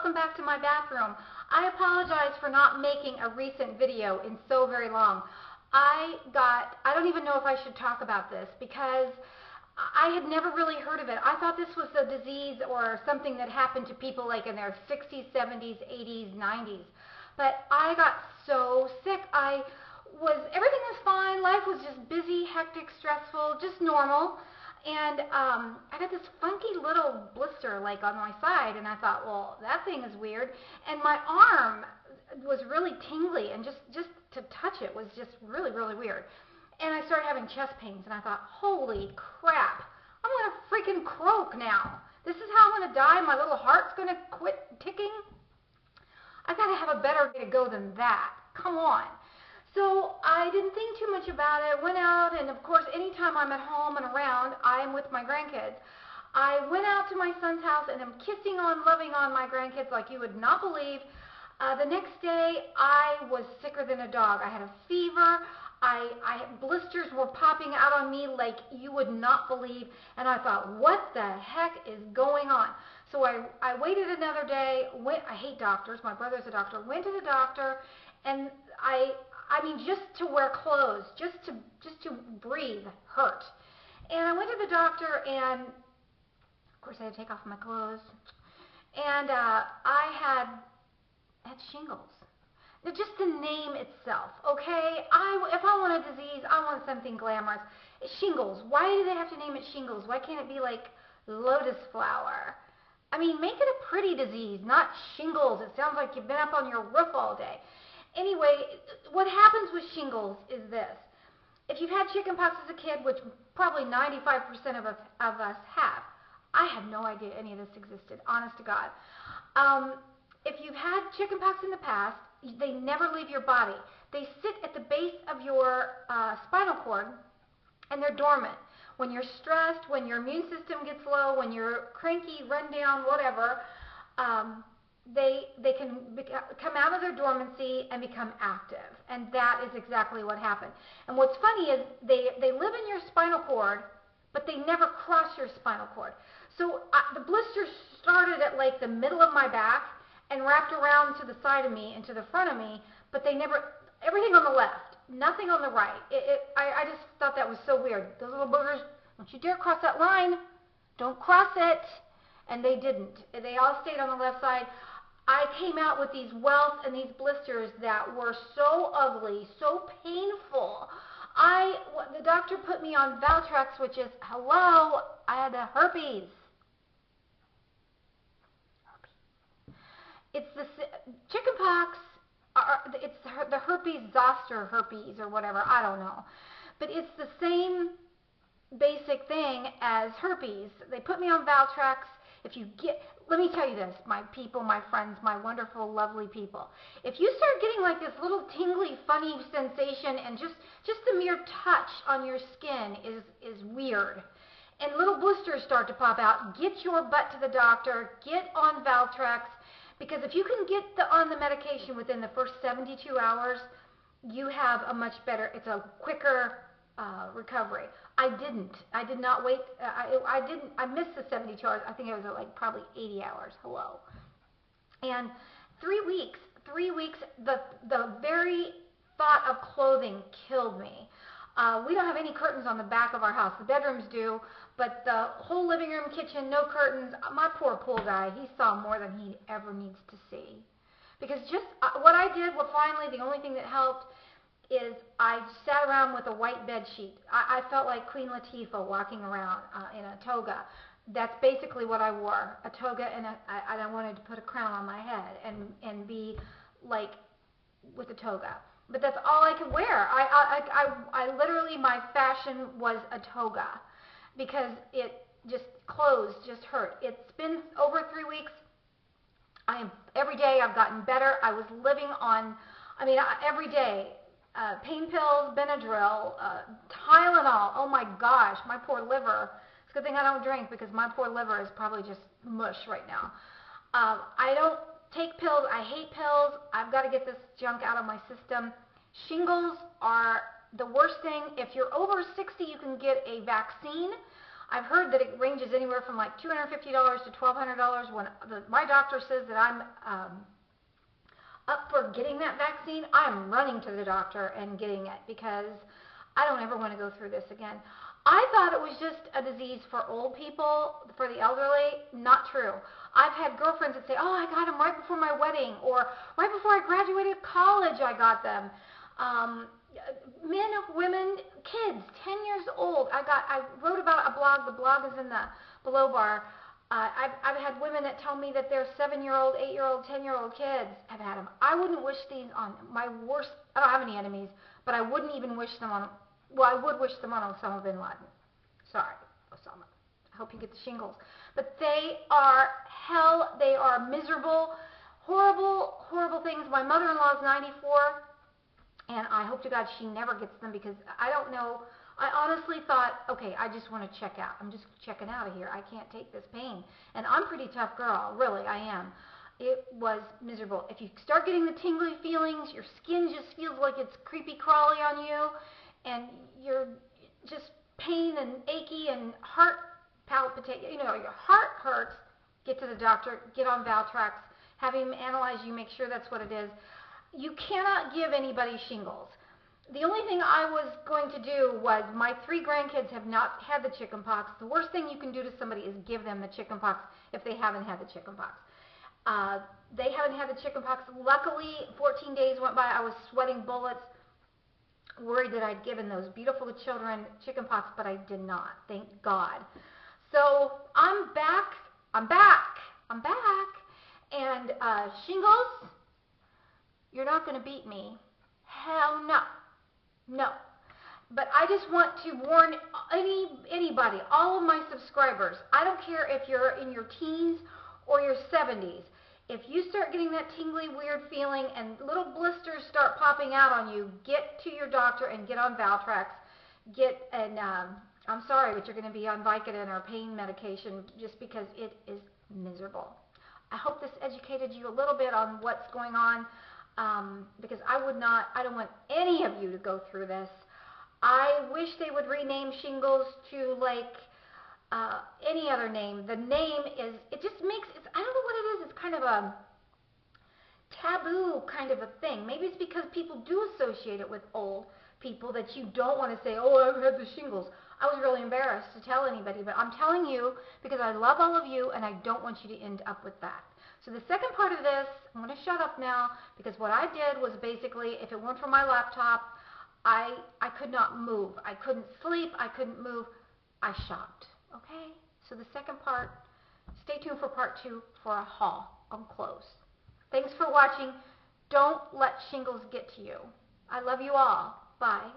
welcome back to my bathroom. I apologize for not making a recent video in so very long. I don't even know if I should talk about this because I had never really heard of it. I thought this was a disease or something that happened to people like in their 60s, 70s, 80s, 90s. But I got so sick. Everything was fine. Life was just busy, hectic, stressful, just normal. And I got this funky little blister like on my side, and I thought, well, that thing is weird. And my arm was really tingly, and just to touch it was just really, really weird. And I started having chest pains, and I thought, holy crap, I'm going to freaking croak now. This is how I'm going to die? My little heart's going to quit ticking? I got to have a better way to go than that. Come on. So I didn't think too much about it, went out, and of course anytime I'm at home and around, I'm with my grandkids. I went out to my son's house and I'm kissing on, loving on my grandkids like you would not believe. The next day I was sicker than a dog. I had a fever. Blisters were popping out on me like you would not believe, and I thought, what the heck is going on? So I waited another day, I hate doctors, my brother's a doctor, went to the doctor, and I mean, just to wear clothes, just to breathe hurt. And I went to the doctor, and of course I had to take off my clothes, and I had shingles. Now, just the name itself, okay? If I want a disease, I want something glamorous. Shingles. Why do they have to name it shingles? Why can't it be like lotus flower? I mean, make it a pretty disease, not shingles. It sounds like you've been up on your roof all day. Anyway, what happens with shingles is this. If you've had chickenpox as a kid, which probably 95% of us have, I had no idea any of this existed, honest to God. If you've had chickenpox in the past, they never leave your body. They sit at the base of your spinal cord, and they're dormant. When you're stressed, when your immune system gets low, when you're cranky, run down, whatever, they can come out of their dormancy and become active, and that is exactly what happened. And what's funny is they live in your spinal cord, but they never cross your spinal cord. So the blisters started at like the middle of my back and wrapped around to the side of me and to the front of me, but they never, everything on the left, nothing on the right. I just thought that was so weird. Those little boogers, don't you dare cross that line. Don't cross it. And they didn't. They all stayed on the left side. I came out with these welts and these blisters that were so ugly, so painful. The doctor put me on Valtrex, which is, hello, I had the herpes. It's the chickenpox, it's the herpes zoster herpes or whatever, I don't know. But it's the same basic thing as herpes. They put me on Valtrex. Let me tell you this, my people, my friends, my wonderful, lovely people. If you start getting like this little tingly, funny sensation, and just the mere touch on your skin is weird, and little blisters start to pop out, get your butt to the doctor, get on Valtrex, because if you can get on the medication within the first 72 hours, you have a much better, it's a quicker recovery. I did not wait. I missed the 72 hours. I think I was at like probably 80 hours. Hello. And 3 weeks, the very thought of clothing killed me. We don't have any curtains on the back of our house. The bedrooms do, but the whole living room, kitchen, no curtains. My poor pool guy, he saw more than he ever needs to see. Because just what I did, well, finally, the only thing that helped is I sat around with a white bed sheet. I felt like Queen Latifah walking around in a toga. That's basically what I wore, a toga, and I wanted to put a crown on my head and be like with a toga. But that's all I could wear. I literally, my fashion was a toga because clothes just hurt. It's been over 3 weeks. Every day I've gotten better. I was living on, every day, pain pills, Benadryl, Tylenol. Oh my gosh, my poor liver. It's a good thing I don't drink because my poor liver is probably just mush right now. I don't take pills. I hate pills. I've got to get this junk out of my system. Shingles are the worst thing. If you're over 60, you can get a vaccine. I've heard that it ranges anywhere from like $250 to $1,200. When my doctor says that I'm up for getting that vaccine, I'm running to the doctor and getting it because I don't ever want to go through this again. I thought it was just a disease for old people, for the elderly. Not true. I've had girlfriends that say, oh, I got them right before my wedding, or right before I graduated college I got them. Men, women, kids, 10 years old. I wrote about a blog. The blog is in the below bar. I've had women that tell me that their 7-year-old, 8-year-old, 10-year-old kids have had them. I wouldn't wish these on my worst. I don't have any enemies, but I wouldn't even wish them on. Well, I would wish them on Osama bin Laden. Sorry, Osama. I hope you get the shingles. But they are hell. They are miserable, horrible, horrible things. My mother-in-law is 94, and I hope to God she never gets them because I don't know. I honestly thought, okay, I just want to check out. I'm just checking out of here. I can't take this pain. And I'm a pretty tough girl. Really, I am. It was miserable. If you start getting the tingly feelings, your skin just feels like it's creepy crawly on you, and you're just pain and achy and heart palpitation. You know, your heart hurts. Get to the doctor. Get on Valtrex. Have him analyze you. Make sure that's what it is. You cannot give anybody shingles. The only thing I was going to do was, my 3 grandkids have not had the chickenpox. The worst thing you can do to somebody is give them the chickenpox if they haven't had the chickenpox. They haven't had the chickenpox. Luckily, 14 days went by. I was sweating bullets, worried that I'd given those beautiful children chickenpox, but I did not. Thank God. So I'm back. I'm back. I'm back. And shingles, you're not going to beat me. Hell no. No. But I just want to warn anybody, all of my subscribers. I don't care if you're in your teens or your 70s. If you start getting that tingly, weird feeling and little blisters start popping out on you, get to your doctor and get on Valtrex. I'm sorry, but you're going to be on Vicodin or pain medication just because it is miserable. I hope this educated you a little bit on what's going on. Because I don't want any of you to go through this. I wish they would rename shingles to like any other name. The name is, it just makes, I don't know what it is, it's kind of a taboo kind of a thing. Maybe it's because people do associate it with old people that you don't want to say, oh, I've had the shingles. I was really embarrassed to tell anybody, but I'm telling you because I love all of you and I don't want you to end up with that. So the second part of this, I'm going to shut up now because what I did was basically, if it weren't for my laptop, I could not move. I couldn't sleep. I couldn't move. I shopped. Okay? So the second part, stay tuned for part 2 for a haul. I'm close. Thanks for watching. Don't let shingles get to you. I love you all. Bye.